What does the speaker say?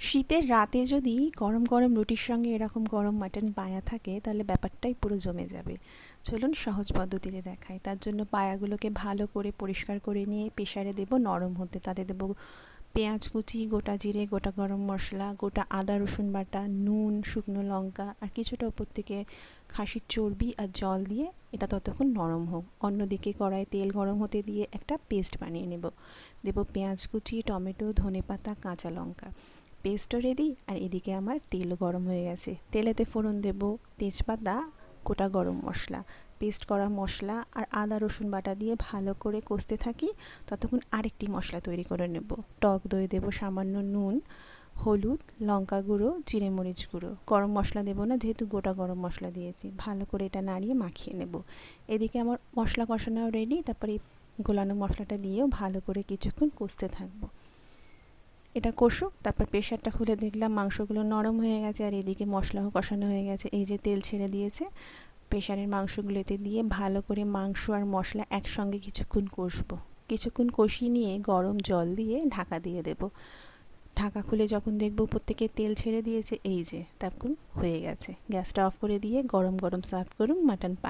শীতের রাতে যদি গরম গরম রুটির সঙ্গে এরকম গরম মাটন পায়া থাকে তাহলে ব্যাপারটাই পুরো জমে যাবে। চলুন সহজ পদ্ধতিতে দেখাই। তার জন্য পায়াগুলোকে ভালো করে পরিষ্কার করে নিয়ে প্রেসারে দেব নরম হতে। তাতে দেব পেঁয়াজ কুচি, গোটা জিরে, গোটা গরম মশলা, গোটা আদা রসুন বাটা, নুন, শুকনো লঙ্কা আর কিছুটা ওপর থেকে খাসির চর্বি আর জল দিয়ে এটা ততক্ষণ নরম হোক। অন্যদিকে কড়াই তেল গরম হতে দিয়ে একটা পেস্ট বানিয়ে নেব। দেব পেঁয়াজ কুচি, টমেটো, ধনেপাতা, কাঁচা লঙ্কা। পেস্টও রেডি আর এদিকে আমার তেল গরম হয়ে গেছে। তেলেতে ফোড়ন দেব তেজপাতা, গোটা গরম মশলা, পেস্ট করা মশলা আর আদা রসুন বাটা দিয়ে ভালো করে কষতে থাকি। ততক্ষণ আরেকটি মশলা তৈরি করে নেব। টক দই দেব, সামান্য নুন, হলুদ, লঙ্কা গুঁড়ো, জিরে মরিচ গুঁড়ো। গরম মশলা দেবো না, যেহেতু গোটা গরম মশলা দিয়েছি। ভালো করে এটা নাড়িয়ে মাখিয়ে নেব। এদিকে আমার মশলা কষানো রেডি। তারপরে গোলানো মশলাটা দিয়েও ভালো করে কিছুক্ষণ কষতে থাকবো। এটা কষুক। তারপর প্রেশারটা খুলে দেখলাম মাংসগুলো নরম হয়ে গেছে আর এদিকে মশলাও কষানো হয়ে গেছে। এই যে তেল ছেড়ে দিয়েছে, প্রেশারের মাংসগুলোতে দিয়ে ভালো করে মাংস আর মশলা একসঙ্গে কিছুক্ষণ কষবো। কিছুক্ষণ কষিয়ে নিয়ে গরম জল দিয়ে ঢাকা দিয়ে দেব। ঢাকা খুলে যখন দেখবো উপর থেকে তেল ছেড়ে দিয়েছে, এই যে তারপর হয়ে গেছে। গ্যাসটা অফ করে দিয়ে গরম গরম সার্ভ করুন মাটন পায়া।